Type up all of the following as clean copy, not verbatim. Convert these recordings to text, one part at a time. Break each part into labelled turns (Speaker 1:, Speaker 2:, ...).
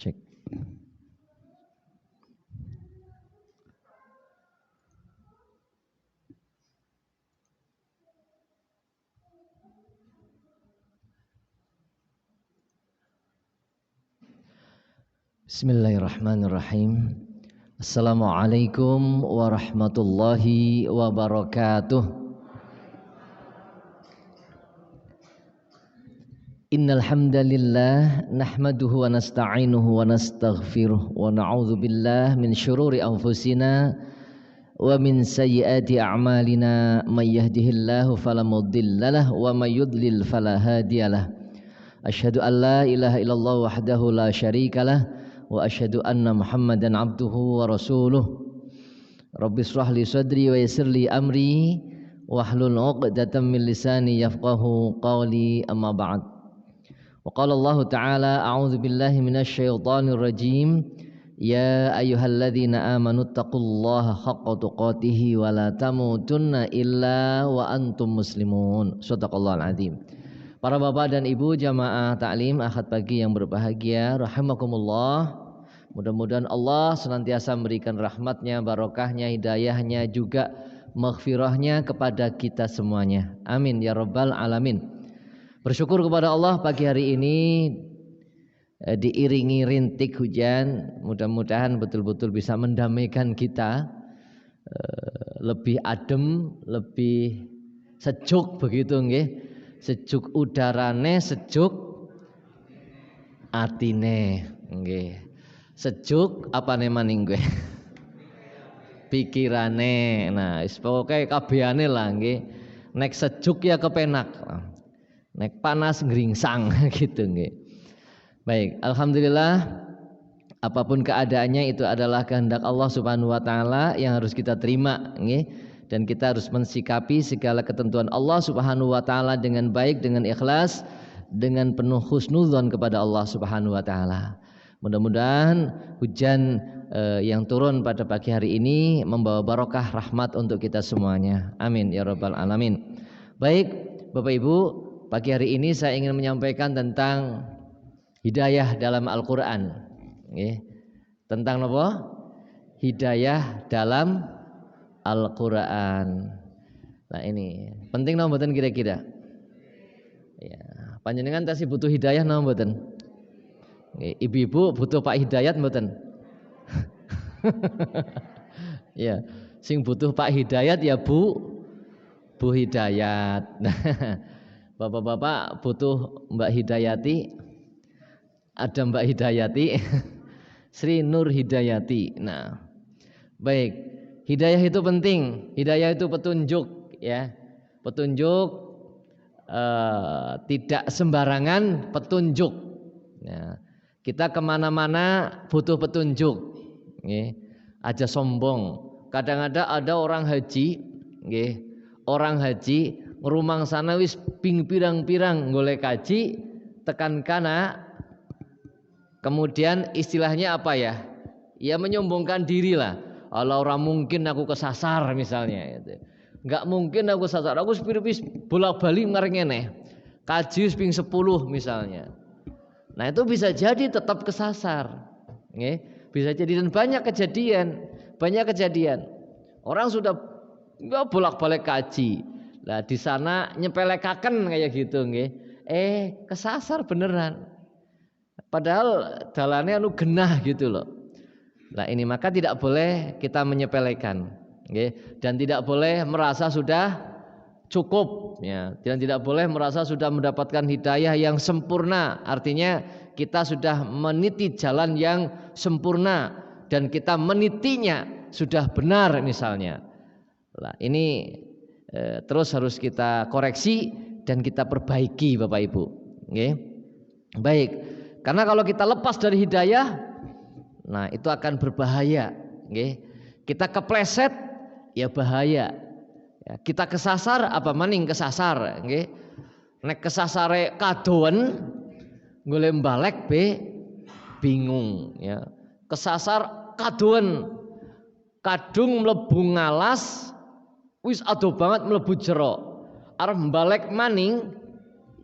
Speaker 1: Cek. Bismillahirrahmanirrahim. Assalamualaikum warahmatullahi wabarakatuh. Innal hamdalillah nahmaduhu wa nasta'inuhu wa nastaghfiruh wa na'udzu billahi min syururi anfusina wa min sayyiati a'malina may yahdihillahu fala mudhillalah wa may yudlil fala hadiyalah. Asyhadu an la ilaha illallah wahdahu la syarikalah wa asyhadu anna Muhammadan abduhu wa rasuluh. Rabbi shrah li sadri wa yassir li amri wahlul 'uqdatam min lisani yafqahu qawli, amma ba'd. Wa qala Allah ta'ala a'udzu billahi minasy syaithanir rajim. Ya ayyuhalladzina amanu taqullaha haqqa tuqatih wa la tamutunna illa wa antum muslimun. Shadaqallahul azim. Para bapak dan ibu jamaah taklim Ahad pagi yang berbahagia, rahimakumullah. Mudah-mudahan Allah senantiasa memberikan rahmatnya, barokahnya, hidayahnya, juga maghfirahnya kepada kita semuanya. Amin ya rabbal alamin. Bersyukur kepada Allah pagi hari ini diiringi rintik hujan. Mudah-mudahan betul-betul bisa mendamaikan kita, lebih adem, lebih sejuk begitu nggih. Sejuk udarane, sejuk atine nggih. Sejuk apane maning nggih? Pikirane. Nah, wis pokoke kabehane lah nggih. Nek sejuk ya kepenak. Nek panas ngringsang gitu nggih. Baik, alhamdulillah apapun keadaannya itu adalah kehendak Allah Subhanahu wa taala yang harus kita terima nggih. Dan kita harus mensikapi segala ketentuan Allah Subhanahu wa taala dengan baik, dengan ikhlas, dengan penuh husnudzon kepada Allah Subhanahu wa taala. Mudah-mudahan hujan yang turun pada pagi hari ini membawa barokah rahmat untuk kita semuanya. Amin ya rabbal alamin. Baik, Bapak Ibu, pagi hari ini saya ingin menyampaikan tentang hidayah dalam Al-Qur'an. Tentang apa? Hidayah dalam Al-Qur'an. Nah ini penting napa mboten kira-kira? Ya, panjenengan tasih butuh hidayah napa mboten? Ibu-ibu butuh Pak Hidayat mboten? Ya, sing butuh Pak Hidayat ya Bu Hidayat. Bapak-bapak butuh Mbak Hidayati. Ada Mbak Hidayati, Sri Nur Hidayati. Nah, baik. Hidayah itu penting. Hidayah itu petunjuk, ya. Petunjuk tidak sembarangan petunjuk. Ya. Kita kemana-mana butuh petunjuk. Aja sombong. Kadang-kadang ada orang haji, orang haji ngerumang sana wis ping pirang-pirang golek kaji tekan kana, kemudian istilahnya apa ya? Ya menyombongkan diri lah. Allah orang mungkin aku kesasar misalnya gitu. Enggak mungkin aku kesasar. Aku wis bolak-balik ngarengene. Kaji ping 10 misalnya. Nah, itu bisa jadi tetap kesasar. Bisa jadi, dan banyak kejadian. Orang sudah enggak bolak-balik kaji. Lah di sana nyepelekaken kayak gitu nggih. Kesasar beneran. Padahal dalane anu genah gitu loh. Nah ini maka tidak boleh kita menyepelekan, dan tidak boleh merasa sudah cukup, ya. Dan tidak boleh merasa sudah mendapatkan hidayah yang sempurna. Artinya kita sudah meniti jalan yang sempurna dan kita menitinya sudah benar misalnya. Nah ini terus harus kita koreksi dan kita perbaiki, Bapak Ibu. Baik, karena kalau kita lepas dari hidayah, nah itu akan berbahaya. Kita kepleset ya bahaya. Ya, kita kesasar apa maning kesasar. Nek kesasare kadowen golek mbalek bingung. Ya. Kesasar kadowen kadung mlebu ngalas wis ado banget mlebu jero. Arep mbalek maning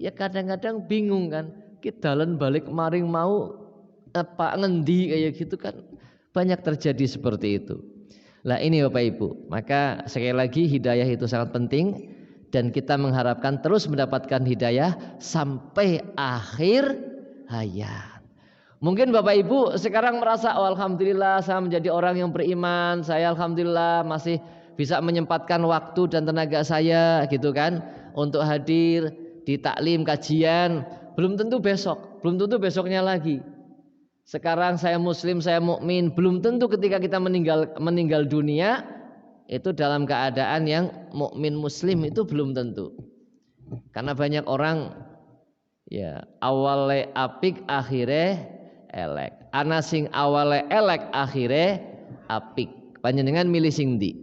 Speaker 1: ya kadang-kadang bingung kan. Ki dalan balik maring mau apa ngendi kayak gitu kan banyak terjadi seperti itu. Lah ini Bapak Ibu, maka sekali lagi hidayah itu sangat penting dan kita mengharapkan terus mendapatkan hidayah sampai akhir hayat. Mungkin Bapak Ibu sekarang merasa oh, alhamdulillah saya menjadi orang yang beriman, saya alhamdulillah masih bisa menyempatkan waktu dan tenaga saya gitu kan untuk hadir di taklim kajian. Belum tentu besok, belum tentu besoknya lagi. Sekarang saya muslim, saya mukmin, belum tentu ketika kita meninggal dunia itu dalam keadaan yang mukmin muslim itu belum tentu. Karena banyak orang ya awale apik akhire elek. Ana sing awale elek akhire apik. Panjenengan milih sing ndi?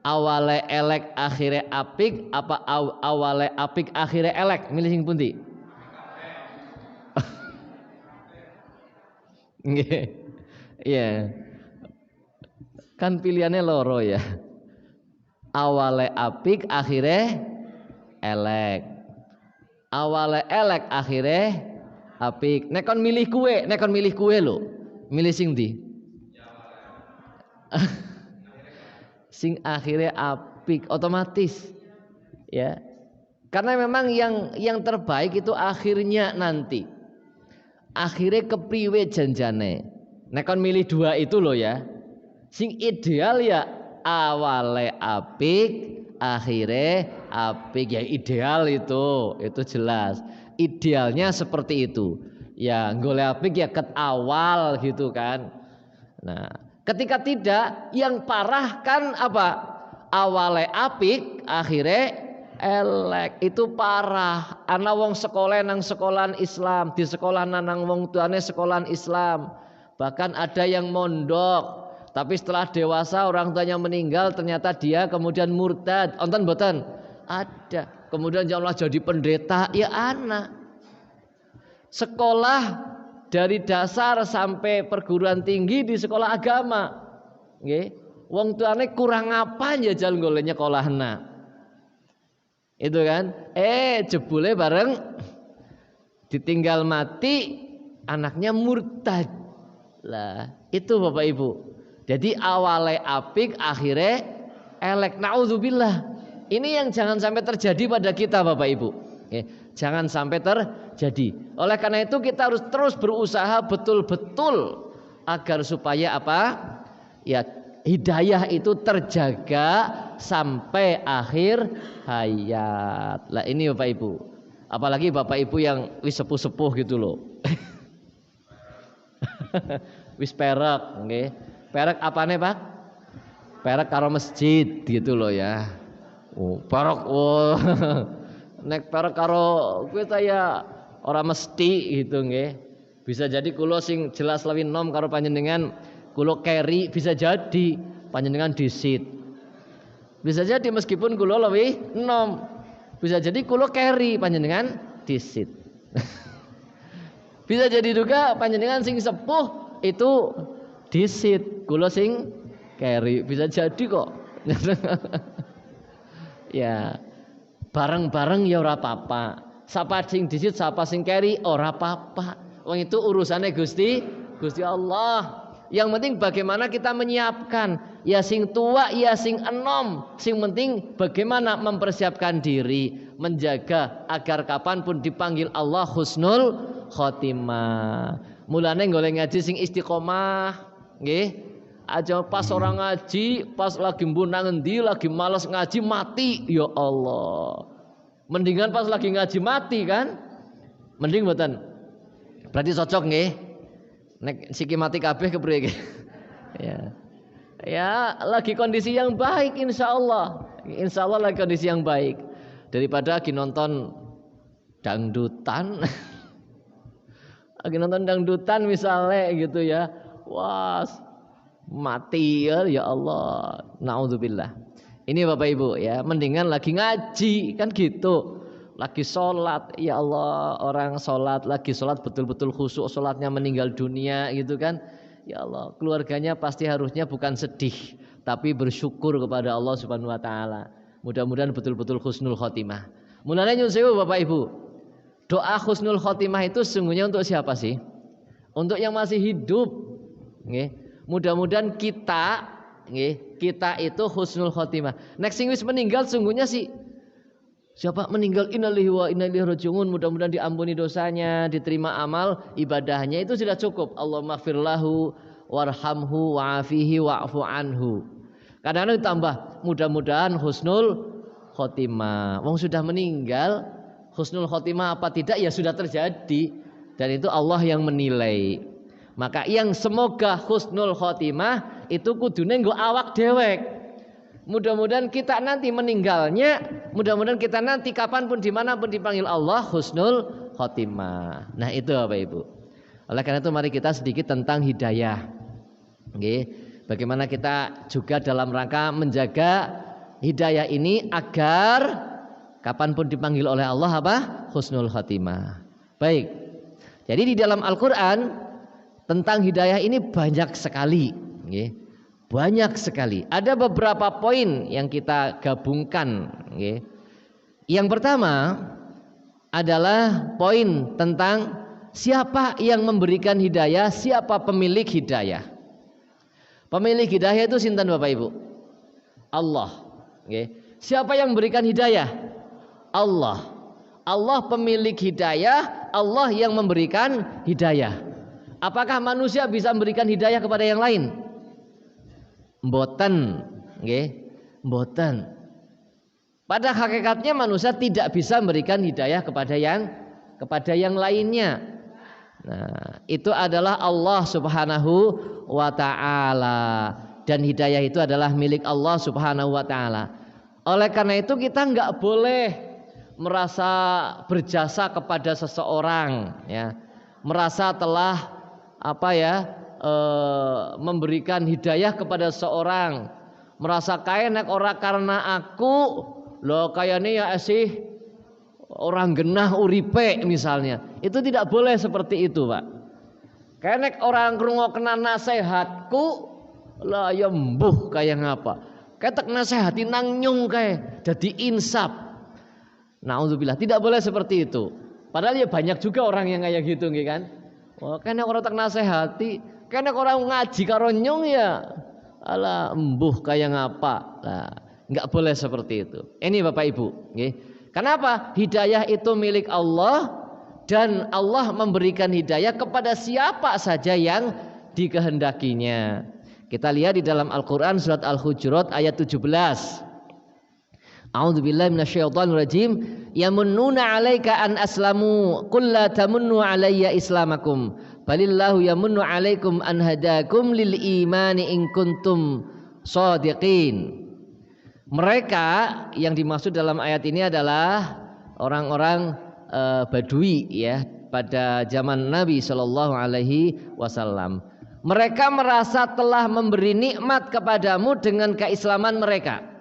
Speaker 1: Awale elek akhire apik apa awale apik akhire elek? Milih sing pundi? Nggih. Iya. Kan pilihannya loro ya. Awale apik akhire elek. Awale elek akhire apik. Nek kon milih kue lho. Milih sing ndi? Sing akhire apik otomatis. Ya. Karena memang yang terbaik itu akhirnya nanti. Akhirnya kepriwe janjane. Nek kon milih dua itu loh ya. Sing ideal ya awale apik, akhirnya apik ya ideal itu jelas. Idealnya seperti itu. Ya golek apik ya ket awal gitu kan. Nah, ketika tidak yang parah kan apa? Awale apik, akhirnya elek itu parah. Ana wong sekolah nang sekolahan Islam, di sekolah nang wong tuane sekolahan Islam. Bahkan ada yang mondok, tapi setelah dewasa orang tuanya meninggal ternyata dia kemudian murtad. Onten mboten? Ada. Kemudian Allah jadi pendeta, ya anak. Sekolah dari dasar sampai perguruan tinggi di sekolah agama. Nggih. Wong tuane kurang apa ya jalan golenya kolahna. Itu kan jebule bareng ditinggal mati anaknya murtad lah itu Bapak Ibu. Jadi awalnya apik akhirnya elek. Naudzubillah. Ini yang jangan sampai terjadi pada kita Bapak Ibu. Jangan sampai terjadi. Oleh karena itu kita harus terus berusaha betul-betul agar supaya apa ya hidayah itu terjaga sampai akhir hayat. Lah ini Bapak Ibu. Apalagi Bapak Ibu yang wis sepuh-sepuh gitu loh. Wis perak, nggih. Perak apane, Pak? Perak karo masjid gitu loh ya. Oh, perak. Oh. Nek perak karo kuwi ta ya ora mesti gitu nggih. Bisa jadi kula sing jelas luwih nom karo panjenengan kulo keri bisa jadi panjenengan disit. Bisa jadi meskipun kulo lebih enom. Bisa jadi kulo keri panjenengan disit. Bisa jadi juga panjenengan sing sepuh itu disit, kulo sing keri. Bisa jadi kok. Ya. Bareng-bareng ya ora apa-apa. Sapa sing disit, sapa sing keri ora apa-apa. Wong itu urusannya Gusti Allah. Yang penting bagaimana kita menyiapkan. Ya sing tua, ya sing enom. Sing penting bagaimana mempersiapkan diri. Menjaga agar kapanpun dipanggil Allah husnul khotimah. Mulane golek ngaji sing istiqomah. Nggih. Aja pas orang ngaji, pas lagi mbunang endi, lagi malas ngaji mati. Ya Allah. Mendingan pas lagi ngaji mati kan. Mending mboten. Berarti cocok nggih. Nek siki mati kabeh kepriye iki? Ya. Ya, lagi kondisi yang baik insyaallah. Insyaallah lagi kondisi yang baik. Daripada lagi nonton dangdutan. Lagi nonton dangdutan misalnya gitu ya. Wah, mati ya Allah. Naudzubillah. Ini Bapak Ibu ya, mendingan lagi ngaji kan gitu. Lagi sholat, ya Allah, orang sholat, lagi sholat betul-betul khusyuk, sholatnya meninggal dunia gitu kan. Ya Allah, keluarganya pasti harusnya bukan sedih, tapi bersyukur kepada Allah Subhanahu Wa Taala. Mudah-mudahan betul-betul husnul khotimah. Mulanya nyuwun sewu Bapak Ibu, doa husnul khotimah itu sesungguhnya untuk siapa sih? Untuk yang masih hidup, nggih. Mudah-mudahan kita, nggih, kita itu husnul khotimah. Nek sing wis meninggal sungguhnya sih siapa meninggal innalillahi wa inna ilaihi raji'un, mudah-mudahan diampuni dosanya, diterima amal ibadahnya, itu sudah cukup. Allahumma ighfirlahu warhamhu wa'afihi wa'fu anhu. Kadang-kadang ditambah mudah-mudahan husnul khotimah. Wong sudah meninggal, husnul khotimah apa tidak ya sudah terjadi, dan itu Allah yang menilai. Maka yang semoga husnul khotimah itu kudune nggo awak dewek. Mudah-mudahan kita nanti meninggalnya, mudah-mudahan kita nanti kapanpun dimanapun dipanggil Allah husnul khotimah. Nah itu Bapak Ibu. Oleh karena itu mari kita sedikit tentang hidayah. Oke. Bagaimana kita juga dalam rangka menjaga hidayah ini agar kapanpun dipanggil oleh Allah apa? Husnul khotimah. Baik. Jadi di dalam Al-Quran tentang hidayah ini banyak sekali, banyak sekali. Ada beberapa poin yang kita gabungkan. Yang pertama adalah poin tentang siapa yang memberikan hidayah, siapa pemilik hidayah. Pemilik hidayah itu sinten Bapak Ibu? Allah. Siapa yang memberikan hidayah? Allah. Allah pemilik hidayah, Allah yang memberikan hidayah. Apakah manusia bisa memberikan hidayah kepada yang lain? Mboten, nggih, mboten. Pada hakikatnya manusia tidak bisa memberikan hidayah kepada yang lainnya. Nah, itu adalah Allah Subhanahu wa taala, dan hidayah itu adalah milik Allah Subhanahu wa taala. Oleh karena itu kita enggak boleh merasa berjasa kepada seseorang, ya. Merasa telah memberikan hidayah kepada seorang, merasa kaya nek ora karena aku lho kayane ya esih orang genah uripe misalnya. Itu tidak boleh seperti itu, Pak. Kayak nek orang ngrungokna nasihatku lah ya mbuh kaya ngapa. Kayak tek nasihati nang nyung kae dadi insaf. Nauzubillah, tidak boleh seperti itu. Padahal ya banyak juga orang yang kayak gitu nggih kan. Wah, kene orang tak nasihati, kene orang ngaji karo nyung ya ala embuh kaya ngapa. Nah, enggak boleh seperti itu. Ini Bapak Ibu, nggih. Kenapa? Hidayah itu milik Allah dan Allah memberikan hidayah kepada siapa saja yang dikehendakinya. Kita lihat di dalam Al-Qur'an surat Al-Hujurat ayat 17. A'udzubillahi minasyaitonir rajim. Yamunnuna 'alaika an aslamu qul la tamunnu 'alayya islamakum balillahu yamunnu 'alaikum an hadakum lil imani in kuntum shadiqin. Mereka yang dimaksud dalam ayat ini adalah orang-orang Badui ya pada zaman Nabi Shallallahu alaihi wasallam. Mereka merasa telah memberi nikmat kepadamu dengan keislaman mereka.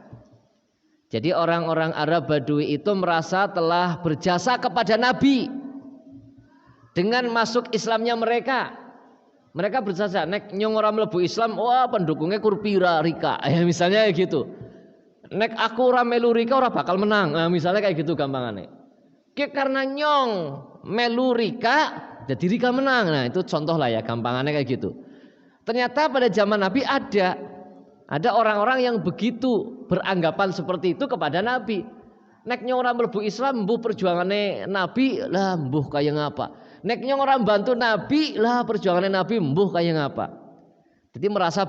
Speaker 1: Jadi orang-orang Arab Badui itu merasa telah berjasa kepada Nabi dengan masuk Islamnya mereka. Mereka berjasa, nek nyong ora mlebu Islam, wah pendukungnya kurpira rika, ya misalnya gitu. Nek aku ora melu rika ora bakal menang, nah, misalnya kayak gitu gampangane. Karena nyong melu rika, jadi rika menang. Nah itu contoh lah ya, gampangannya kayak gitu. Ternyata pada zaman Nabi ada orang-orang yang begitu beranggapan seperti itu kepada Nabi. Nek nyong ora mlebu Islam, mbuh perjuangane Nabi lah mbuh kaya ngapa. Nek nyong ora bantu Nabi lah perjuangane Nabi mbuh kaya ngapa. Jadi merasa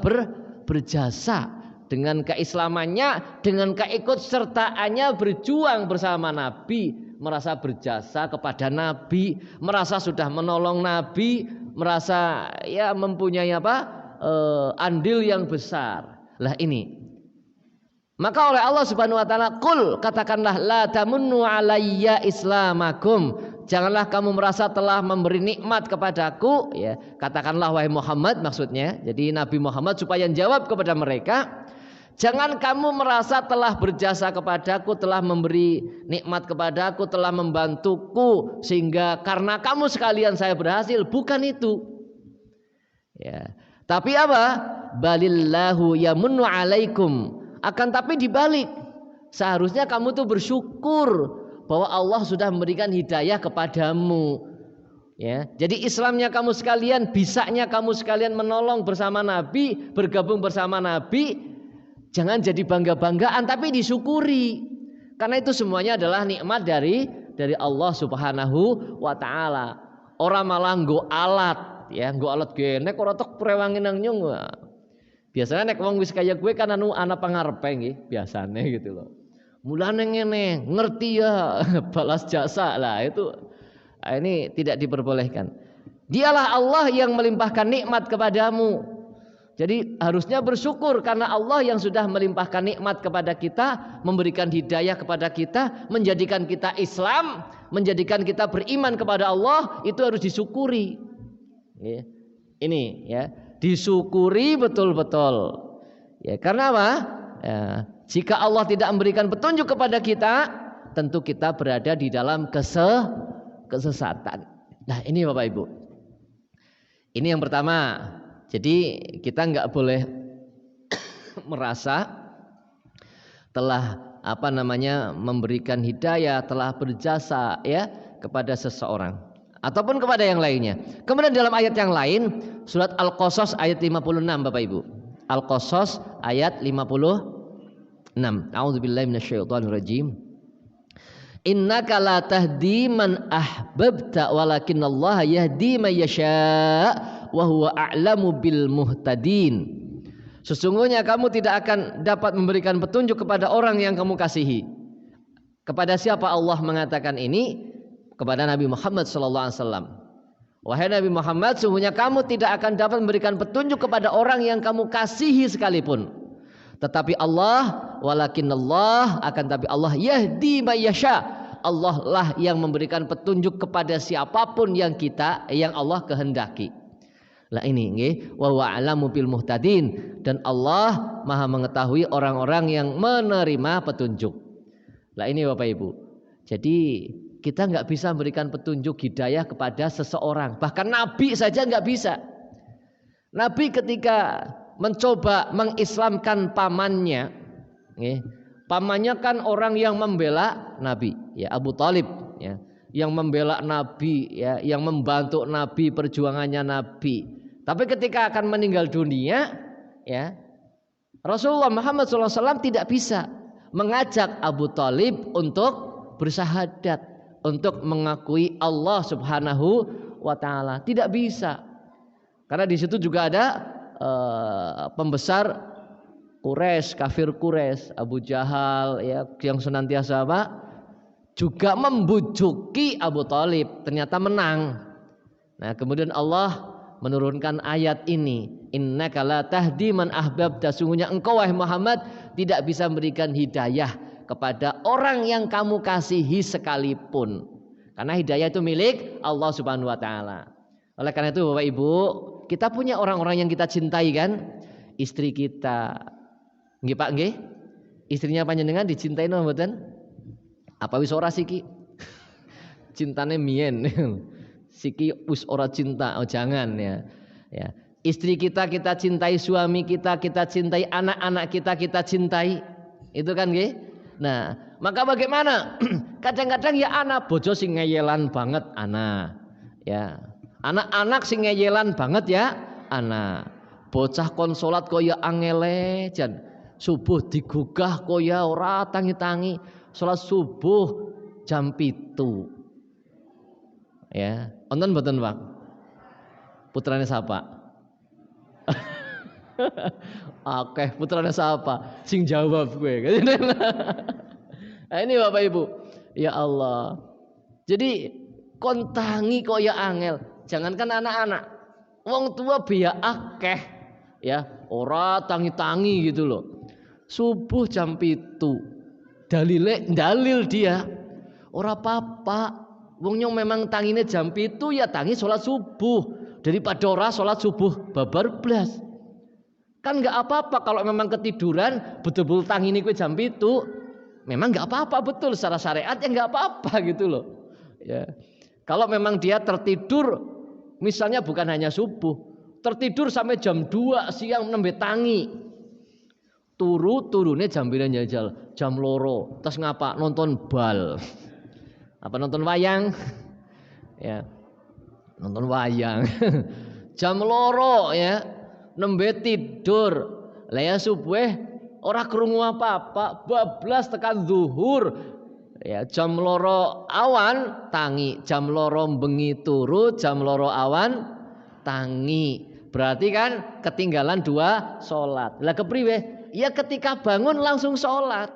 Speaker 1: berjasa dengan keislamannya, dengan keikutsertaannya berjuang bersama Nabi, merasa berjasa kepada Nabi, merasa sudah menolong Nabi, merasa ya mempunyai andil yang besar. Lah ini. Maka oleh Allah Subhanahu wa taala, qul katakanlah la tamunnu alayya islamakum. Janganlah kamu merasa telah memberi nikmat kepadaku, ya. Katakanlah wahai Muhammad maksudnya. Jadi Nabi Muhammad supaya jawab kepada mereka, jangan kamu merasa telah berjasa kepadaku, telah memberi nikmat kepadaku, telah membantuku sehingga karena kamu sekalian saya berhasil. Bukan itu. Ya. Tapi apa? Balillahu yamunnu alaikum. Akan tapi dibalik, seharusnya kamu tuh bersyukur bahwa Allah sudah memberikan hidayah kepadamu. Ya, jadi Islamnya kamu sekalian, bisanya kamu sekalian menolong bersama Nabi, bergabung bersama Nabi, jangan jadi bangga-banggaan tapi disyukuri. Karena itu semuanya adalah nikmat dari Allah Subhanahu wa taala. Orang malah nggo alat, ya, nggo alat genek ora tek prewangi nang nyung. Biasanya nek wong wis kaya gue kan ana pangarepe nggih, biasane gitu loh. Mulane ngene, ngerti ya, balas jasa lah itu. Ini tidak diperbolehkan. Dialah Allah yang melimpahkan nikmat kepadamu. Jadi harusnya bersyukur karena Allah yang sudah melimpahkan nikmat kepada kita, memberikan hidayah kepada kita, menjadikan kita Islam, menjadikan kita beriman kepada Allah, itu harus disyukuri. Ini ya, disyukuri betul-betul. Ya, karena apa? Ya, jika Allah tidak memberikan petunjuk kepada kita, tentu kita berada di dalam kesesatan. Nah, ini Bapak Ibu. Ini yang pertama. Jadi kita nggak boleh merasa telah memberikan hidayah, telah berjasa ya kepada seseorang ataupun kepada yang lainnya. Kemudian dalam ayat yang lain, surat Al-Qasas ayat 56 Bapak Ibu. Al-Qasas ayat 56. A'udzubillahi minasyaitonirrajim. Innaka la tahdi man ahbabta walakinallaha yahdi man yasha wa huwa a'lamu bil muhtadin. Sesungguhnya kamu tidak akan dapat memberikan petunjuk kepada orang yang kamu kasihi. Kepada siapa Allah mengatakan ini? Kepada Nabi Muhammad sallallahu alaihi wasallam. Wahai Nabi Muhammad, sesungguhnya kamu tidak akan dapat memberikan petunjuk kepada orang yang kamu kasihi sekalipun. Tetapi Allah, walakinallah, akan tapi Allah yahdi may yasha. Allah lah yang memberikan petunjuk kepada siapapun yang Allah kehendaki. Lah ini nggih, wa huwa a'lamu bil muhtadin, dan Allah Maha mengetahui orang-orang yang menerima petunjuk. Lah ini Bapak Ibu. Jadi kita nggak bisa memberikan petunjuk hidayah kepada seseorang, bahkan Nabi saja nggak bisa. Nabi ketika mencoba mengislamkan pamannya, pamannya kan orang yang membela Nabi, ya Abu Thalib, ya, yang membela Nabi, ya, yang membantu Nabi, perjuangannya Nabi. Tapi ketika akan meninggal dunia, ya, Rasulullah Muhammad SAW tidak bisa mengajak Abu Thalib untuk bersahadat, untuk mengakui Allah Subhanahu wa taala. Tidak bisa. Karena di situ juga ada pembesar Quraisy, kafir Quraisy, Abu Jahal, ya, yang senantiasa juga membujuki Abu Thalib, ternyata menang. Nah, kemudian Allah menurunkan ayat ini, innaka la tahdi man ahbabta, sesungguhnya engkau wahai Muhammad tidak bisa memberikan hidayah kepada orang yang kamu kasihi sekalipun. Karena hidayah itu milik Allah Subhanahu wa taala. Oleh karena itu Bapak Ibu, kita punya orang-orang yang kita cintai kan? Istri kita. Nggih Pak nggih? Istrinya panjenengan dicintai napa mboten? Apa wis ora siki? Cintane mien. Siki wis ora cinta. Oh jangan ya. Ya. Istri kita cintai, suami kita cintai, anak-anak kita cintai. Itu kan nggih? Nah, maka bagaimana? Kadang-kadang ya anak bojo sing ngeyelan banget anak. Ya. Anak-anak sing ngeyelan banget ya anak. Bocah kon salat kaya angele jan. Subuh digugah kaya ora tangi-tangi. Salat subuh jam 7. Ya, wonten mboten, Pak? Putrane sapa? Akeh putrane sapa? Sing jawab gue. Nah, ini Bapak Ibu. Ya Allah. Jadi kon tangi kaya angel. Jangankan anak-anak, wong tua biya akeh, ya, ora tangi-tangi gitu loh. Subuh jam 7, dalil dia, ora apa-apa. Wong nyong memang tangine jam 7 ya tangi sholat subuh, daripada ora sholat subuh babar blas. Kan nggak apa-apa kalau memang ketiduran betul-betul tangine kue jam 7, memang nggak apa-apa, betul secara syariat ya nggak apa-apa gitu loh. Ya. Kalau memang dia tertidur, misalnya bukan hanya subuh, tertidur sampai jam 2 siang nembe tangi, turune jam 9 jajal, jam 2, terus ngapa? Nonton bal, apa nonton wayang, ya. nonton wayang. Jam loro ya nembe tidur. Lah ya subuh ora krungu apa-apa, bablas tekan zuhur. Ya jam loro awan tangi, jam loro bengi turu, jam loro awan tangi. Berarti kan ketinggalan 2 salat. Lah kepriwe? Ya ketika bangun langsung salat.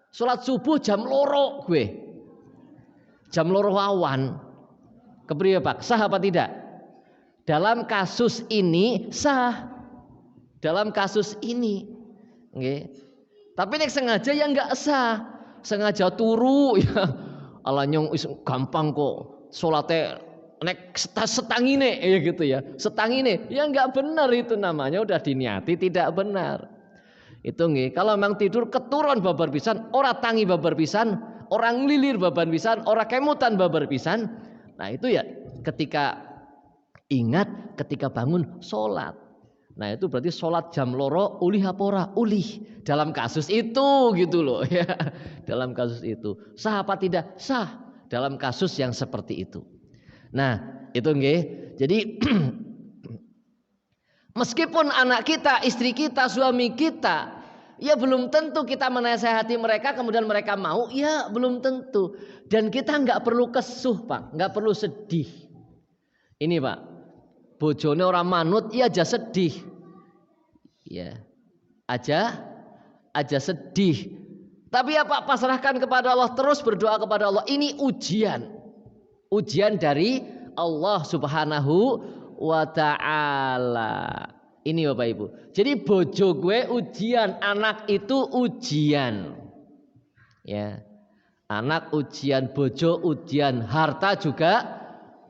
Speaker 1: Salat subuh jam loro gue. Jam loro awan. Kepriwe Pak? Sah apa tidak? Dalam kasus ini sah. Dalam kasus ini. Nggih. Tapi nek sengaja ya enggak sah. Sengaja turu ya. Ala nyong gampang kok. Salate nek setangine ya gitu ya. Setangine ya enggak benar itu namanya udah diniati tidak benar. Itu nggih. Kalau memang tidur keturun babar pisan, ora tangi babar pisan, orang lilir babar pisan, ora kemutan babar pisan. Nah, itu ya ketika ingat ketika bangun salat. Nah, itu berarti salat jam loro ulih apa ora? Ulih. Dalam kasus itu gitu loh ya. Dalam kasus itu. Sah apa tidak? Sah dalam kasus yang seperti itu. Nah, itu nggih. Jadi meskipun anak kita, istri kita, suami kita, ya belum tentu kita menasehati mereka kemudian mereka mau, ya belum tentu. Dan kita nggak perlu kesuh Pak, nggak perlu sedih. Ini Pak, bojone orang manut, ya aja sedih, ya aja sedih. Tapi ya Pak, pasrahkan kepada Allah, terus berdoa kepada Allah. Ini ujian dari Allah Subhanahu wa ta'ala. Ini Bapak Ibu. Jadi bojo gue ujian, anak itu ujian. Ya. Anak ujian, bojo ujian, harta juga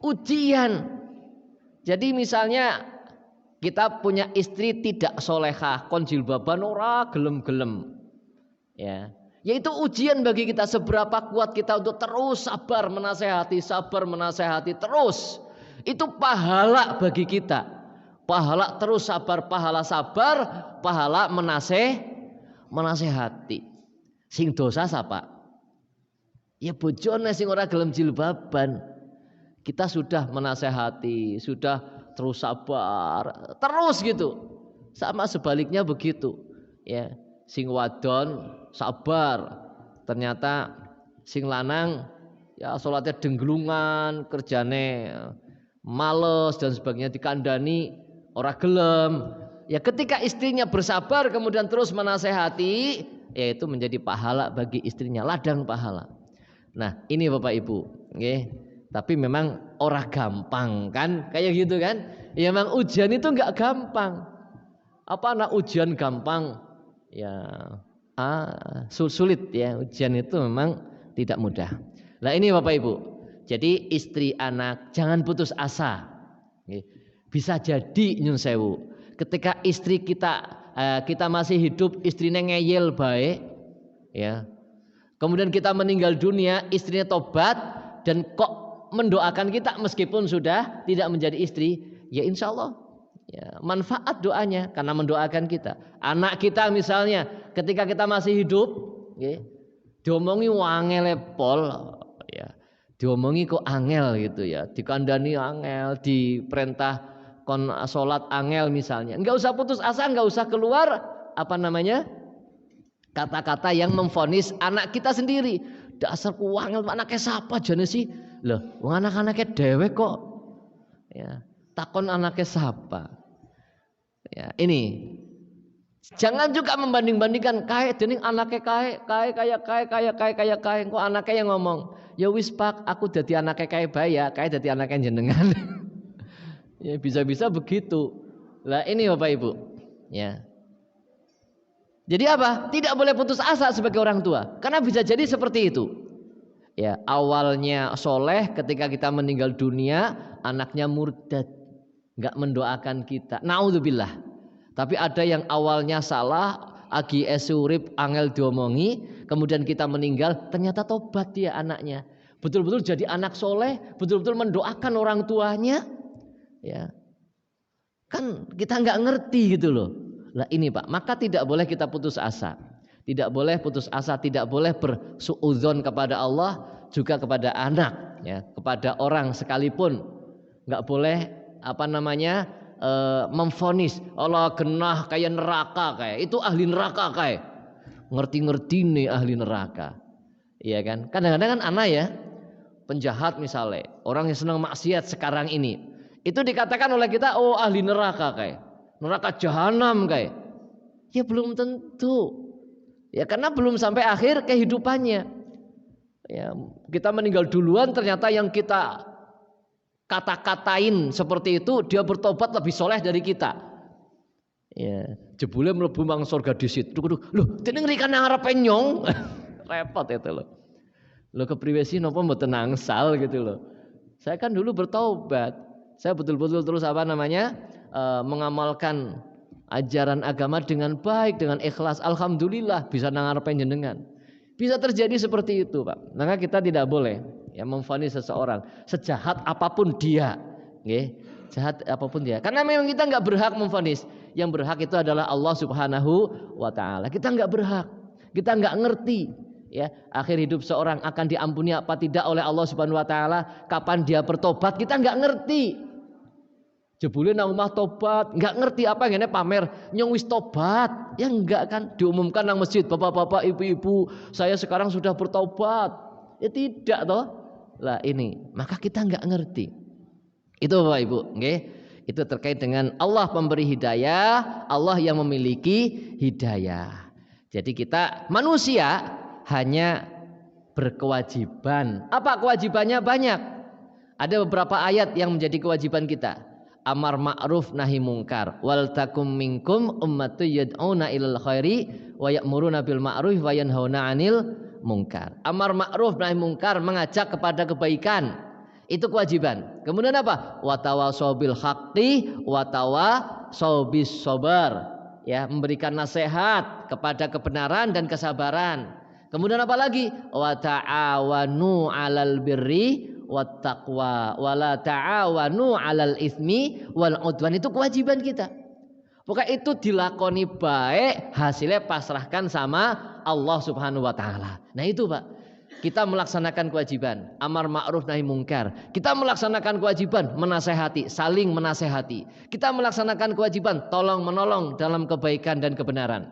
Speaker 1: ujian. Jadi misalnya kita punya istri tidak solehah, kon jilbaban ora gelem-gelem. Ya. Yaitu ujian bagi kita, seberapa kuat kita untuk terus sabar menasehati terus. Itu pahala bagi kita. Pahala terus sabar, pahala menasehati. Sing dosa siapa? Ya bojone sing ora gelem jilbaban. Kita sudah menasehati, sudah terus sabar, terus gitu. Sama sebaliknya begitu. Ya, sing wadon sabar, ternyata sing lanang ya salatnya dengglungan, kerjane males dan sebagainya, dikandani ora gelem. Ya ketika istrinya bersabar kemudian terus menasehati, ya itu menjadi pahala bagi istrinya, ladang pahala. Nah, ini Bapak Ibu, nggih. Tapi memang ora gampang kan, kayak gitu kan? Ya memang ujian itu enggak gampang. Apa anak ujian gampang? Ya sulit ya, ujian itu memang tidak mudah. Nah ini Bapak Ibu, jadi istri anak jangan putus asa. Bisa jadi nyun sewu, ketika istri kita masih hidup, istrinya ngeyel baik, ya. Kemudian kita meninggal dunia, istrinya tobat dan kok mendoakan kita meskipun sudah tidak menjadi istri, ya insya Allah ya, manfaat doanya karena mendoakan kita. Anak kita misalnya ketika kita masih hidup, ya, diomongi wangel pol, ya, diomongi kok angel gitu ya, dikandani angel, diperintah kon salat angel misalnya. Enggak usah putus asa, enggak usah keluar kata-kata yang memvonis anak kita sendiri. Dasar wangel anaknya siapa jane sih? Loh, wong anak-anaknya dewek kok. Ya, takon anaknya siapa? Ya, ini jangan juga membanding-bandingkan kayak dening anaknya kayak kok anaknya yang ngomong, "Ya wis Pak, aku dadi anaknya kayak bae ya, kayak dadi anaknya jenengan." Ya bisa-bisa begitu. Lah ini Bapak Ibu, ya. Jadi apa? Tidak boleh putus asa sebagai orang tua, karena bisa jadi seperti itu. Ya, awalnya soleh, ketika kita meninggal dunia, anaknya murtad, nggak mendoakan kita. Naudzubillah. Tapi ada yang awalnya salah, agi esurip angel diomongi, kemudian kita meninggal, ternyata tobat dia anaknya. Betul-betul jadi anak soleh, betul-betul mendoakan orang tuanya. Ya, kan kita nggak ngerti gitu loh. Lah ini Pak, maka tidak boleh kita putus asa. Tidak boleh putus asa, tidak boleh bersuudzon kepada Allah, juga kepada anak, ya, kepada orang sekalipun. Enggak boleh memvonis Allah genah kayak neraka kayak itu ahli neraka kayak ngerti-ngerti nih ahli neraka. Iya kan? Kadang-kadang kan anak ya penjahat misalnya, orang yang senang maksiat sekarang ini, itu dikatakan oleh kita oh ahli neraka kayak neraka jahanam kayak. Ya belum tentu. Ya karena belum sampai akhir kehidupannya. Ya, kita meninggal duluan ternyata yang kita kata-katain seperti itu dia bertobat lebih soleh dari kita. Ya, jebule mlebu mang surga disit. Loh, dene ngrikan nang arep nyong. Repot itu loh. Loh kepriwe sih napa mboten nangsal gitu loh. Saya kan dulu bertobat. Saya betul-betul terus mengamalkan ajaran agama dengan baik, dengan ikhlas. Alhamdulillah bisa nang arep jenengan. Bisa terjadi seperti itu, Pak. Maka kita tidak boleh memvonis seseorang sejahat apapun dia, nggih. Jahat apapun dia. Karena memang kita enggak berhak memvonis. Yang berhak itu adalah Allah Subhanahu wa taala. Kita enggak berhak. Kita enggak ngerti ya, akhir hidup seorang akan diampuni apa tidak oleh Allah Subhanahu wa taala, kapan dia bertobat, kita enggak ngerti. Jebule nang omah tobat, enggak ngerti apa ngene pamer nyong wis tobat. Ya enggak kan diumumkan nang masjid, bapak-bapak, ibu-ibu, saya sekarang sudah bertobat. Ya tidak toh. Lah ini, maka kita enggak ngerti. Itu Bapak Ibu, nggih. Itu terkait dengan Allah pemberi hidayah, Allah yang memiliki hidayah. Jadi kita manusia hanya berkewajiban. Apa kewajibannya? Banyak. Ada beberapa ayat yang menjadi kewajiban kita. Amar ma'ruf nahi mungkar wal takum minkum ummatu yad'una ilal khairi wa ya'muruna bil ma'ruf wa yanhauna 'anil mungkar. Amar ma'ruf nahi mungkar, mengajak kepada kebaikan, itu kewajiban. Kemudian apa? Wa tawasau bil haqqi wa tawasau bis sabar, ya, memberikan nasihat kepada kebenaran dan kesabaran. Kemudian apa lagi? Wa ta'awanu 'alal birri wat taqwa wala ta'awanu 'alal ismi wal udwan. Itu kewajiban kita. Pokoknya itu dilakoni baik, hasilnya pasrahkan sama Allah Subhanahu wa taala. Nah itu Pak, kita melaksanakan kewajiban amar ma'ruf nahi mungkar. Kita melaksanakan kewajiban menasehati, saling menasehati. Kita melaksanakan kewajiban tolong menolong dalam kebaikan dan kebenaran.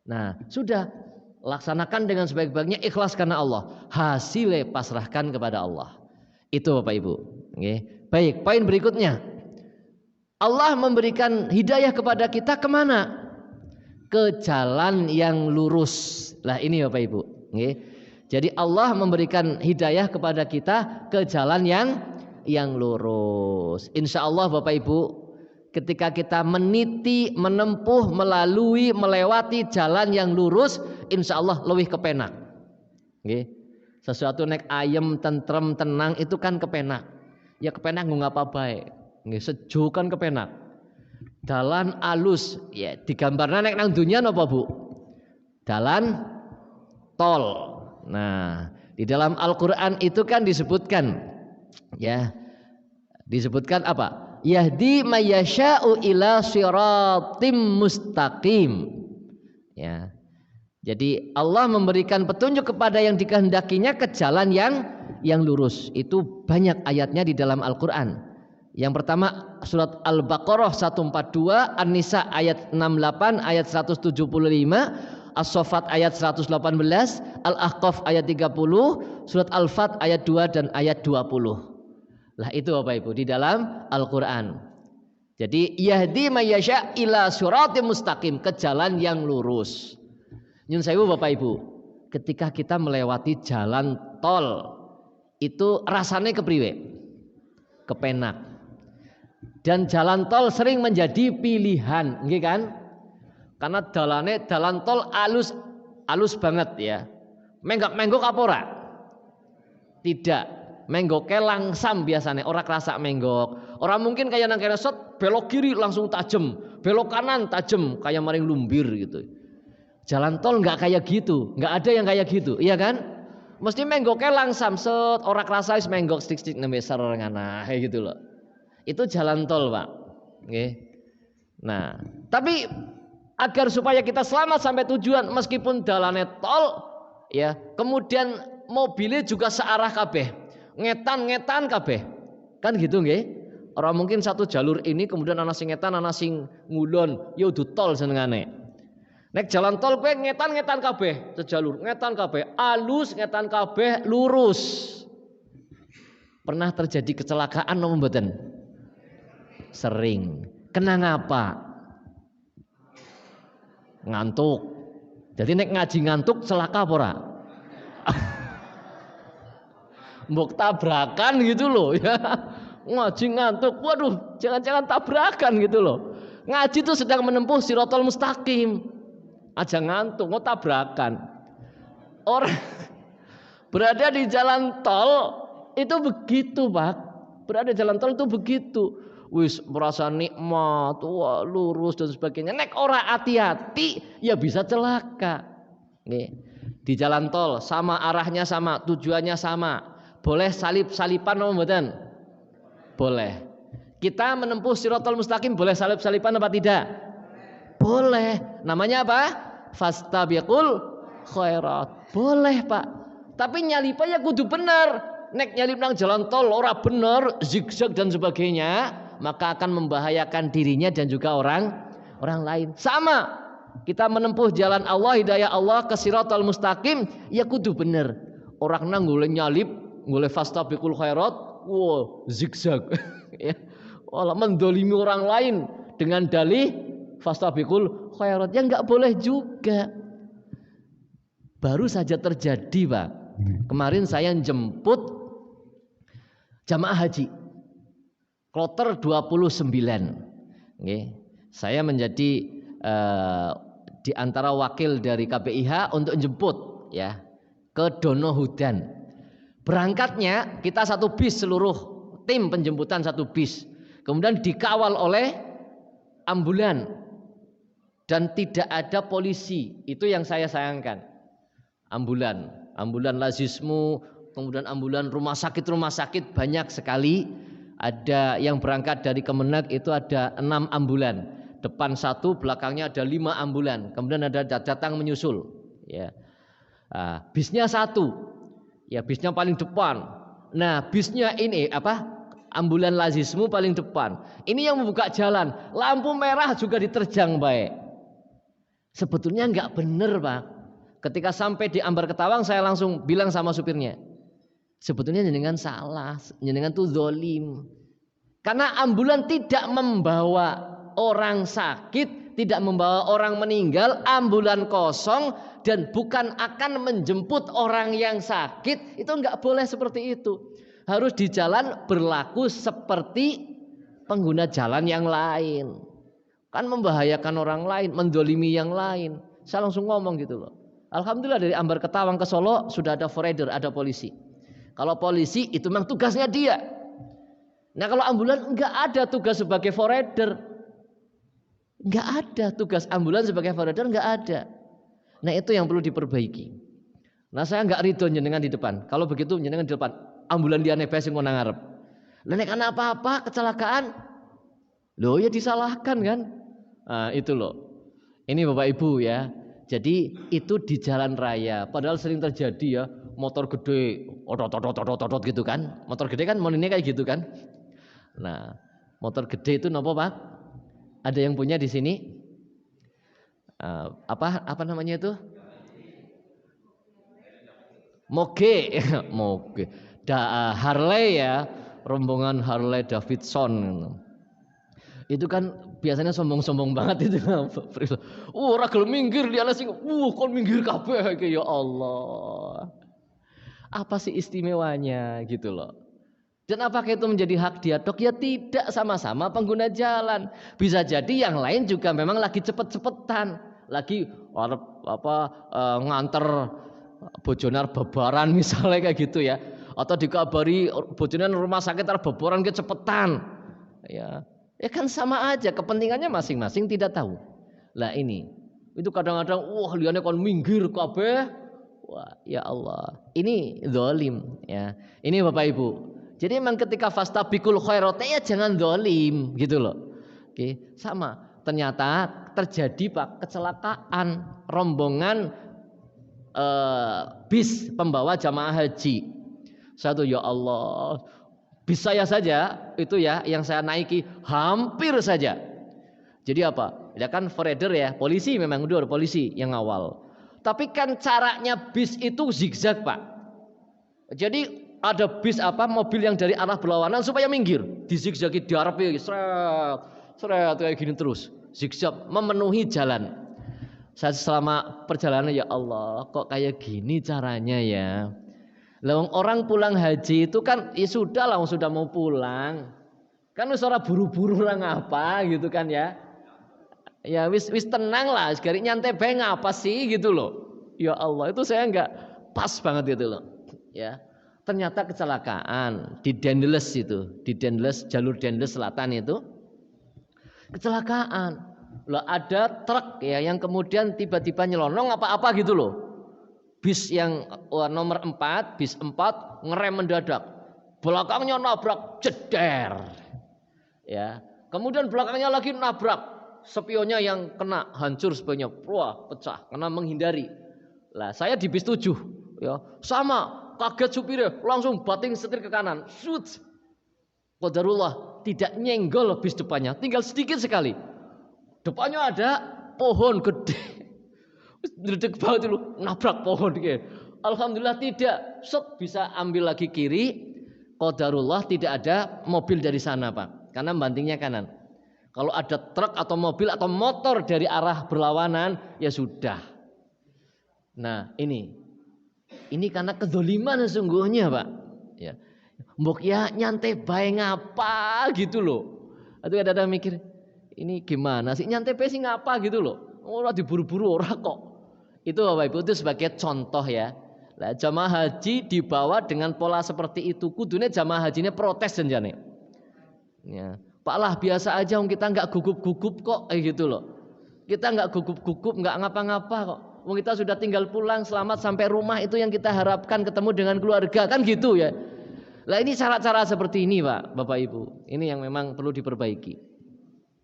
Speaker 1: Nah sudah, laksanakan dengan sebaik-baiknya, ikhlas karena Allah, hasilnya pasrahkan kepada Allah. Itu Bapak Ibu. Oke. Baik, poin berikutnya, Allah memberikan hidayah kepada kita kemana? Ke jalan yang lurus. Lah ini Bapak Ibu. Oke. Jadi Allah memberikan hidayah kepada kita ke jalan yang lurus. Insya Allah Bapak Ibu, ketika kita meniti, menempuh, melalui, melewati jalan yang lurus, insya Allah lebih kepenak. Okay. Sesuatu nek ayem, tentrem, tenang itu kan kepenak. Ya kepenak nggak apa baik. Okay. Sejuk kan kepenak. Dalan alus, ya digambarnya nek nang dunia napa Bu? Dalan tol. Nah di dalam Al-Quran itu kan disebutkan, ya disebutkan apa? Yahdi mayyasha'u ila siratim mustaqim. Ya. Jadi Allah memberikan petunjuk kepada yang dikehendakinya ke jalan yang lurus. Itu banyak ayatnya di dalam Al-Qur'an. Yang pertama surat Al-Baqarah 142, An-Nisa ayat 68, ayat 175, As-Saffat ayat 118, Al-Ahqaf ayat 30, surat Al-Fat ayat 2 dan ayat 20. Lah itu Bapak Ibu di dalam Al-Quran. Jadi yahdi mayyasha ila siratim mustaqim, ke jalan yang lurus. Nyun sewu Bapak Ibu, ketika kita melewati jalan tol itu rasanya kepriwe? Kepenak. Dan jalan tol sering menjadi pilihan, nggih kan? Karena dalan tol alus banget ya. Menggok apa ora? Tidak. Menggoknya langsam biasanya, orang kerasa menggok. Orang mungkin kayak nang kene set belok kiri langsung tajam, belok kanan tajam kayak maring lumbir gitu. Jalan tol nggak kayak gitu, nggak ada yang kayak gitu, iya kan? Mesti menggoknya langsam set, orang kerasa is menggok stik nembeser ngana kayak gitu loh. Itu jalan tol Pak. Oke. Nah, tapi agar supaya kita selamat sampai tujuan meskipun dalannya tol, ya, kemudian mobilnya juga searah kabeh. Ngetan kabeh. Kan gitu nggih? Orang mungkin satu jalur ini kemudian ana sing ngetan, ana sing ngulon, ya udah tol senengane. Nek jalan tol kowe ngetan-ngetan kabeh, sejalur ngetan kabeh, alus ngetan kabeh, lurus. Pernah terjadi kecelakaan napa mboten? Sering. Kena ngapa? Ngantuk. Jadi nek ngaji ngantuk celaka apa ora? Mbok tabrakan gitu loh ya. Ngaji ngantuk, waduh, jangan-jangan tabrakan gitu loh. Ngaji itu sedang menempuh Shirathul Mustaqim. Aja ngantuk, mau tabrakan. Orang berada di jalan tol itu begitu, Pak. Berada di jalan tol itu begitu. Wis merasa nikmat, wah, lurus dan sebagainya. Nek ora hati-hati ya bisa celaka. Nih, di jalan tol sama arahnya sama, tujuannya sama. Boleh salip-salipan apa mboten? Boleh. Kita menempuh Shirathul Mustaqim boleh salip-salipan apa tidak? Boleh. Namanya apa? Fastabiqul khairat. Boleh, Pak. Tapi nyalipa ya kudu bener. Nek nyalip nang jalan tol ora bener, zigzag dan sebagainya, maka akan membahayakan dirinya dan juga orang lain. Sama. Kita menempuh jalan Allah, hidayah Allah ke Shirathul Mustaqim, ya kudu bener. Orang nang golek nyalip, golek fastabiqul khairat, wow, zigzag. Ya. Walah mendolimi orang lain dengan dalih fastabiqul khairat, yang enggak boleh juga. Baru saja terjadi, Pak. Kemarin saya jemput jamaah haji kloter 29. Nggih. Saya menjadi di antara wakil dari KPIH untuk jemput ya ke Donohudan. Berangkatnya kita satu bis, seluruh tim penjemputan satu bis. Kemudian dikawal oleh ambulan dan tidak ada polisi. Itu yang saya sayangkan. Ambulan lazismu, kemudian ambulan rumah sakit banyak sekali. Ada yang berangkat dari Kemenag itu ada 6 ambulan. Depan 1, belakangnya ada 5 ambulan. Kemudian ada datang menyusul. Ya. Bisnya 1. Ya, bisnya paling depan. Nah, bisnya ini apa? Ambulan lazismu paling depan. Ini yang membuka jalan. Lampu merah juga diterjang baik. Sebetulnya enggak benar, Pak. Ketika sampai di Ambar Ketawang, saya langsung bilang sama supirnya, sebetulnya jenengan salah, jenengan tuh zolim. Karena ambulan tidak membawa orang sakit, tidak membawa orang meninggal, ambulan kosong dan bukan akan menjemput orang yang sakit. Itu enggak boleh seperti itu. Harus di jalan berlaku seperti pengguna jalan yang lain. Kan membahayakan orang lain, mendolimi yang lain. Saya langsung ngomong gitu loh. Alhamdulillah dari Ambar Ketawang ke Solo sudah ada foreder, ada polisi. Kalau polisi itu memang tugasnya dia. Nah kalau ambulan enggak ada tugas sebagai foreder. Enggak ada tugas ambulan sebagai foreder, enggak ada. Nah itu yang perlu diperbaiki. Nah saya enggak ridho jenengan di depan. Kalau begitu jenengan di depan. Ambulan dia nebeh sing nang ngarep. Lah nek ana apa-apa kecelakaan, loh ya disalahkan kan? Nah, itu loh. Ini Bapak Ibu ya. Jadi itu di jalan raya. Padahal sering terjadi ya, motor gede, otot gitu kan? Motor gede kan moninnya kayak gitu kan? Nah, motor gede itu napa, Pak? Ada yang punya di sini? Apa namanya itu? Moge. Harley ya, rombongan Harley Davidson. Itu kan biasanya sombong-sombong banget itu. Ora gelem minggir dia sing, kon minggir kabeh iki ya Allah. Apa sih istimewanya gitu loh. Dan apakah itu menjadi hak dia? Dok ya tidak, sama-sama pengguna jalan. Bisa jadi yang lain juga memang lagi cepet-cepetan, lagi nganter bojonar bebaran misalnya kayak gitu ya. Atau dikabari bojone rumah sakit bebaran kecepetan. Ya kan sama aja, kepentingannya masing-masing tidak tahu. Lah ini itu kadang-kadang liane kon minggir kabeh. Wah, ya Allah. Ini zalim ya. Ini Bapak Ibu. Jadi memang ketika fastabiqul khairat ya jangan zalim gitu loh. Oke, sama. Ternyata terjadi Pak kecelakaan rombongan bis pembawa jamaah haji. Satu ya Allah, Bis saya saja itu ya yang saya naiki hampir saja. Jadi apa? Ya kan forader ya, polisi memang udah polisi yang awal. Tapi kan caranya bis itu zigzag, Pak. Jadi ada bis mobil yang dari arah berlawanan supaya minggir, dizigzagi diarepi seret seret kayak gini terus. Zigzag memenuhi jalan. Saya selama perjalanan ya Allah, kok kayak gini caranya ya. Lah orang pulang haji itu kan ya sudah lah, sudah mau pulang. Kan wis ora buru-buru orang apa gitu kan ya. Ya wis tenang lah, sekali nyantai bae ngapa sih gitu loh. Ya Allah, itu saya enggak pas banget gitu loh. Ya. Ternyata kecelakaan di Dendles itu, di Dendles, jalur Dendles Selatan itu kecelakaan. Lah ada truk ya yang kemudian tiba-tiba nyelonong apa-apa gitu loh. Bis yang nomor 4, bis 4 ngerem mendadak. Belakangnya nabrak jeder. Ya. Kemudian belakangnya lagi nabrak. Spionnya yang kena hancur spionnya. Wah, pecah karena menghindari. Lah, saya di bis 7 ya. Sama, kaget supirnya langsung banting setir ke kanan. Shoot. Qadarullah tidak nyenggol bis depannya, tinggal sedikit sekali. Depannya ada pohon gede. Dedek banget itu nabrak pohon gitu. Alhamdulillah tidak, bisa ambil lagi kiri. Qadarullah tidak ada mobil dari sana, Pak. Karena bantingnya kanan. Kalau ada truk atau mobil atau motor dari arah berlawanan, ya sudah. Nah, ini karena kedzaliman sesungguhnya, Pak. Ya. Mbok ya nyantai bae ngapa gitu loh. Atau ada mikir, ini gimana sih nyantai bae sih ngapa gitu loh. Ora diburu-buru ora kok. Itu Bapak Ibu itu sebagai contoh ya. Lah jamaah haji dibawa dengan pola seperti itu. Kudune jamaah hajinya protes janjane. Ya, Pak lah biasa aja kita enggak gugup-gugup kok gitu loh. Kita enggak gugup-gugup, enggak ngapa-ngapa kok. Wong kita sudah tinggal pulang selamat sampai rumah, itu yang kita harapkan, ketemu dengan keluarga kan gitu ya. Lah ini cara-cara seperti ini Pak, Bapak Ibu. Ini yang memang perlu diperbaiki.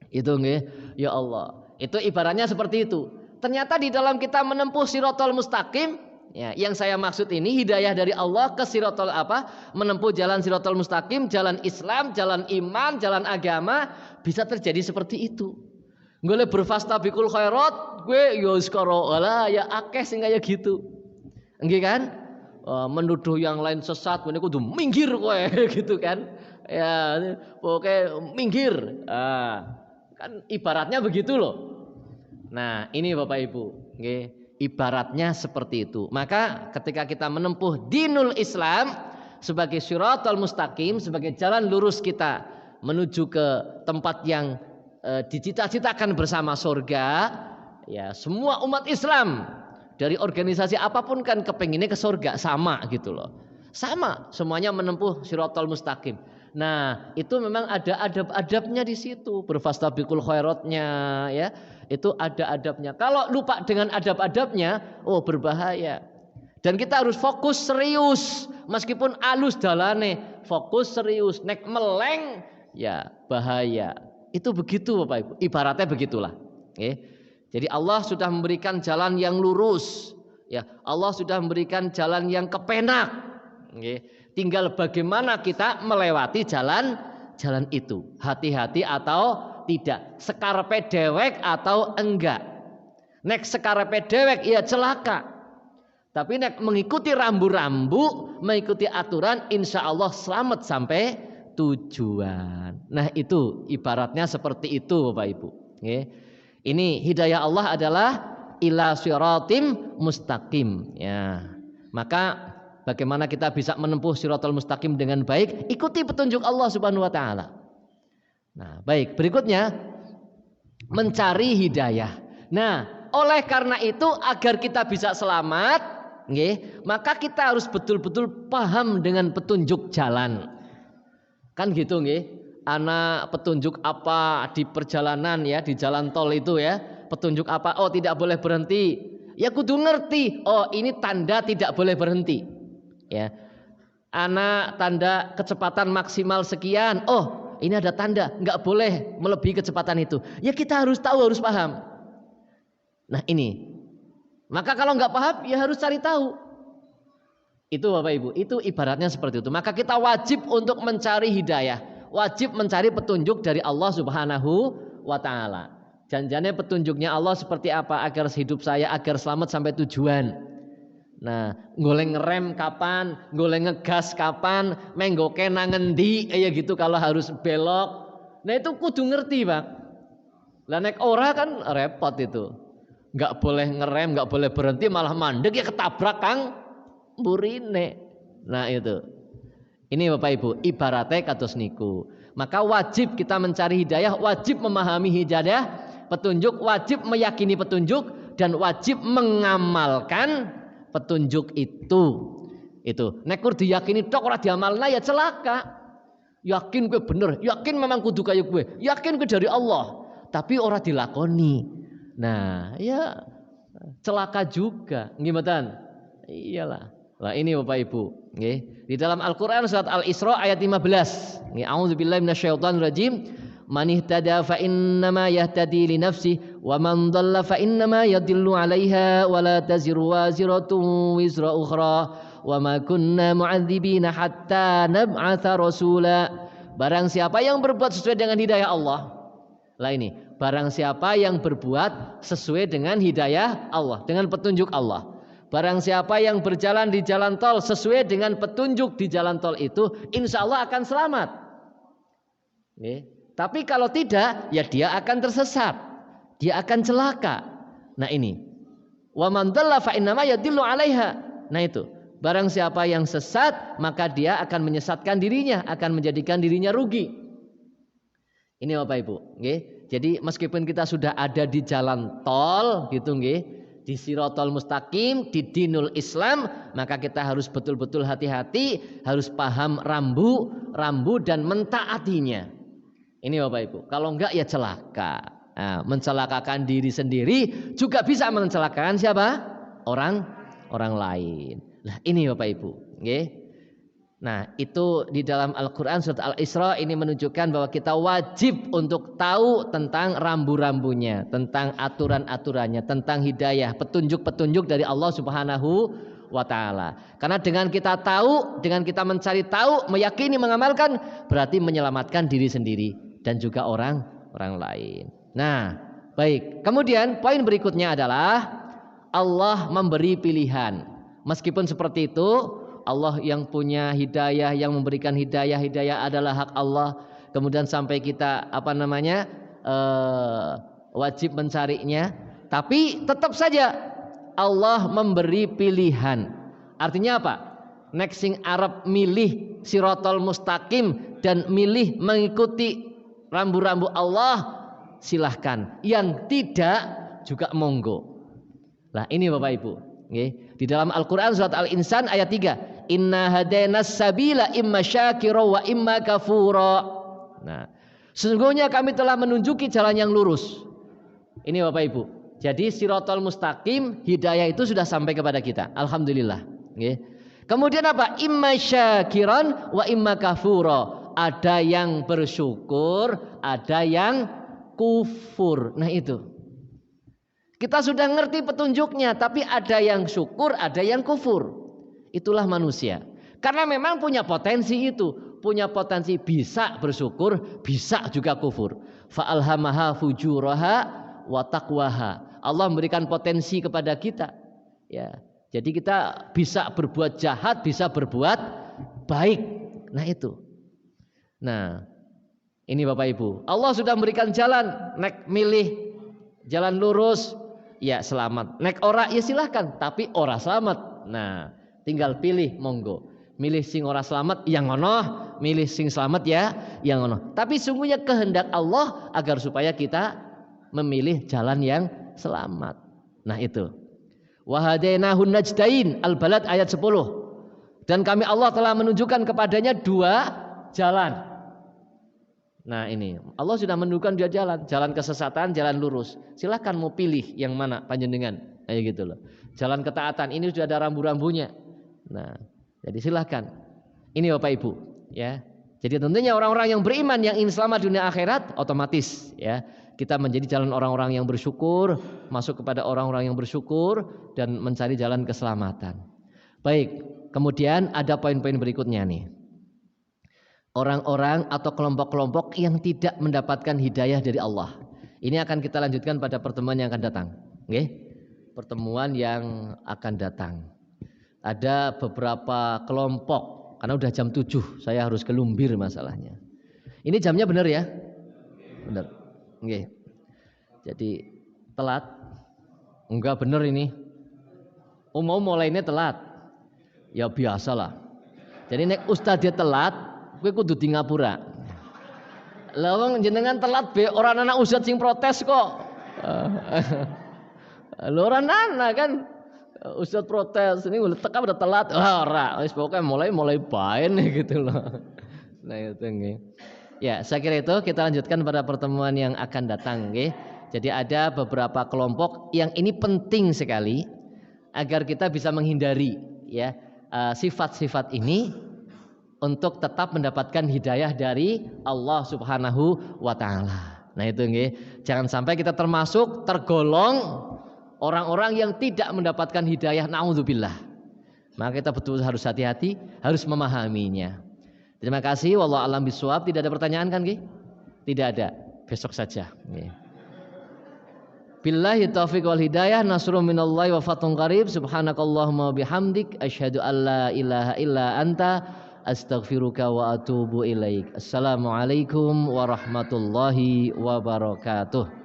Speaker 1: Itu nggih. Ya Allah. Itu ibaratnya seperti itu. Ternyata di dalam kita menempuh Shirathal Mustaqim, ya, yang saya maksud ini hidayah dari Allah ke Shirathal menempuh jalan Shirathal Mustaqim, jalan Islam, jalan iman, jalan agama, bisa terjadi seperti itu. Gue berfastabiqul khairat, gue yo sekarang ya akeh sing kayak gitu. Nggih kan? Menuduh yang lain sesat, gue kudu minggir kowe gitu kan. Ya, oke minggir. Kan ibaratnya begitu loh. Nah, ini Bapak Ibu, nggih, ibaratnya seperti itu. Maka ketika kita menempuh dinul Islam sebagai Shirathal Mustaqim, sebagai jalan lurus kita menuju ke tempat yang dicita-citakan bersama surga, ya semua umat Islam dari organisasi apapun kan kepenginnya ke surga, sama gitu loh. Sama, semuanya menempuh Shirathal Mustaqim. Nah, itu memang ada adab-adabnya di situ, berfastabiqul khairatnya ya. Itu ada adabnya. Kalau lupa dengan adab-adabnya, berbahaya. Dan kita harus fokus serius, meskipun alus dalane, fokus serius, nek meleng ya bahaya. Itu begitu Bapak Ibu. Ibaratnya begitulah. Jadi Allah sudah memberikan jalan yang lurus, ya. Allah sudah memberikan jalan yang kepenak. Tinggal bagaimana kita melewati jalan itu. Hati-hati atau tidak, sekarepe dewek atau enggak. Nek sekarepe dewek ya celaka. Tapi nek mengikuti rambu-rambu, mengikuti aturan, insya Allah selamat sampai tujuan. Nah itu ibaratnya seperti itu Bapak Ibu. Ini hidayah Allah adalah ila shiratim mustaqim. Ya. Maka bagaimana kita bisa menempuh Shirathal Mustaqim dengan baik? Ikuti petunjuk Allah Subhanahu wa taala. Nah, baik, berikutnya mencari hidayah. Nah, oleh karena itu agar kita bisa selamat, maka kita harus betul-betul paham dengan petunjuk jalan. Kan gitu nggih. Anak petunjuk apa di perjalanan ya, di jalan tol itu ya, petunjuk apa? Oh, tidak boleh berhenti. Ya kudu ngerti. Oh, ini tanda tidak boleh berhenti. Ya. Anak tanda kecepatan maksimal sekian. Oh, ini ada tanda, nggak boleh melebihi kecepatan itu. Ya kita harus tahu, harus paham. Nah ini. Maka kalau nggak paham, ya harus cari tahu. Itu Bapak Ibu, itu ibaratnya seperti itu. Maka kita wajib untuk mencari hidayah, wajib mencari petunjuk dari Allah Subhanahu wa taala. Janjinya petunjuknya Allah seperti apa agar hidup saya agar selamat sampai tujuan. Nah, goleng ngerem kapan, goleng ngegas kapan, menggoke nang ngendi ya gitu kalau harus belok. Nah, itu kudu ngerti, Pak. Lah nek ora kan repot itu. Enggak boleh ngerem, enggak boleh berhenti malah mandek ya ketabrak Kang burine. Nah, itu. Ini Bapak Ibu, ibaratnya kados niku. Maka wajib kita mencari hidayah, wajib memahami hidayah, petunjuk, wajib meyakini petunjuk dan wajib mengamalkan petunjuk itu. Nek kur diyakini tok ora diamalna ya celaka. Yakin gue bener, yakin memang kudu kaya gue, yakin gue dari Allah, tapi ora dilakoni. Nah, ya celaka juga. Gimana? Iyalah. Lah ini Bapak Ibu, nggih. Di dalam Al-Qur'an surat Al-Isra ayat 15. Nggih, a'udzubillahi minasyaitonir rajim. Man ihtada fa innama yahtadi li nafsi wa man dhalla fa innama yadhillu 'alaiha wa la taziru waziratun wizra ukhra wa ma kunna mu'adzibina hatta nab'atsa rasula. Barang siapa yang berbuat sesuai dengan hidayah Allah. Lah ini, barang siapa yang berbuat sesuai dengan hidayah Allah, dengan petunjuk Allah. Barang siapa yang berjalan di jalan tol sesuai dengan petunjuk di jalan tol itu, insya Allah akan selamat. Tapi kalau tidak, ya dia akan tersesat, dia akan celaka. Nah ini, wa man dhalla fa innama yadillu 'alaiha. Nah itu, barang siapa yang sesat, maka dia akan menyesatkan dirinya, akan menjadikan dirinya rugi. Ini Bapak Ibu, nggih. Jadi meskipun kita sudah ada di jalan tol, gitu nggih. Di Siratal Mustaqim, di Dinul Islam, maka kita harus betul-betul hati-hati, harus paham rambu dan mentaatinya. Ini Bapak Ibu, kalau enggak ya celaka. Nah, mencelakakan diri sendiri juga bisa mencelakakan siapa? Orang lain. Nah, ini Bapak Ibu, nggih. Nah, itu di dalam Al-Qur'an surat Al-Isra ini menunjukkan bahwa kita wajib untuk tahu tentang rambu-rambunya, tentang aturan-aturannya, tentang hidayah, petunjuk-petunjuk dari Allah Subhanahu wa taala. Karena dengan kita tahu, dengan kita mencari tahu, meyakini, mengamalkan, berarti menyelamatkan diri sendiri dan juga orang lain. Nah, baik. Kemudian poin berikutnya adalah Allah memberi pilihan. Meskipun seperti itu, Allah yang punya hidayah, yang memberikan hidayah adalah hak Allah. Kemudian sampai kita wajib mencarinya. Tapi tetap saja Allah memberi pilihan. Artinya apa? Nek sing arep milih Siratal Mustaqim dan milih mengikuti rambu-rambu Allah, silahkan. Yang tidak juga monggo. Lah ini Bapak Ibu, nggih. Di dalam Al-Qur'an surat Al-Insan ayat 3, inna hadainas sabila imma syakira wa imma kafura. Nah, sesungguhnya kami telah menunjuki jalan yang lurus. Ini Bapak Ibu. Jadi Siratal Mustaqim, hidayah itu sudah sampai kepada kita. Alhamdulillah. Nggih. Kemudian apa? Imma syakiran wa imma kafura. Ada yang bersyukur, ada yang kufur. Nah itu. Kita sudah ngerti petunjuknya, tapi ada yang syukur, ada yang kufur. Itulah manusia. Karena memang punya potensi itu, punya potensi bisa bersyukur, bisa juga kufur. Fa'alhamaha fujuraha wa taqwaha. Allah memberikan potensi kepada kita. Ya, jadi kita bisa berbuat jahat, bisa berbuat baik. Nah itu. Nah, ini Bapak Ibu. Allah sudah memberikan jalan, nek milih jalan lurus, ya selamat. Nek ora ya silahkan, tapi ora selamat. Nah, tinggal pilih monggo. Milih sing ora selamat yang ngono, milih sing selamat ya yang ngono. Tapi sungguhnya kehendak Allah agar supaya kita memilih jalan yang selamat. Nah itu. Wa hadainahun najdain, Al-Balad ayat 10. Dan kami Allah telah menunjukkan kepadanya dua jalan. Nah ini Allah sudah menunjukkan dua jalan, jalan kesesatan, jalan lurus. Silakan mau pilih yang mana panjenengan, kayak gitu loh. Jalan ketaatan ini sudah ada rambu-rambunya. Nah, jadi silakan. Ini Bapak Ibu, ya. Jadi tentunya orang-orang yang beriman yang ingin selamat dunia akhirat otomatis, ya. Kita menjadi jalan orang-orang yang bersyukur, masuk kepada orang-orang yang bersyukur dan mencari jalan keselamatan. Baik, Kemudian ada poin-poin berikutnya nih. Orang-orang atau kelompok-kelompok yang tidak mendapatkan hidayah dari Allah. Ini akan kita lanjutkan pada pertemuan yang akan datang. Oke? Pertemuan yang akan datang. Ada beberapa kelompok, karena udah jam 7, saya harus ke Lumbir masalahnya. Ini jamnya benar ya? Benar. Oke. Jadi telat? Enggak benar ini. Mau mulainya telat. Ya biasalah. Jadi nek ustaz dia telat, gue kudu di ngapura. Lah wong jenengan telat be orang anak ustaz sing protes kok. Lho ora nana kan ustaz protes ini teka udah telat. Ora, wis pokoke mulai bae gitu loh. Nah itu nggih. Ya, saya kira itu kita lanjutkan pada pertemuan yang akan datang nggih. Jadi ada beberapa kelompok yang ini penting sekali agar kita bisa menghindari ya sifat-sifat ini untuk tetap mendapatkan hidayah dari Allah Subhanahu wa taala. Nah itu nggih, jangan sampai kita termasuk tergolong orang-orang yang tidak mendapatkan hidayah, naudzubillah. Maka kita betul harus hati-hati, harus memahaminya. Terima kasih, wallahu a'lam bishawab. Tidak ada pertanyaan kan nggih? Tidak ada. Besok saja nggih. Billahi taufiq wal hidayah, nasrun minallahi wa fathun qarib. Subhanakallahumma bihamdik asyhadu an la ilaha illa anta astaghfiruka wa atubu ilaik. Assalamualaikum warahmatullahi wabarakatuh.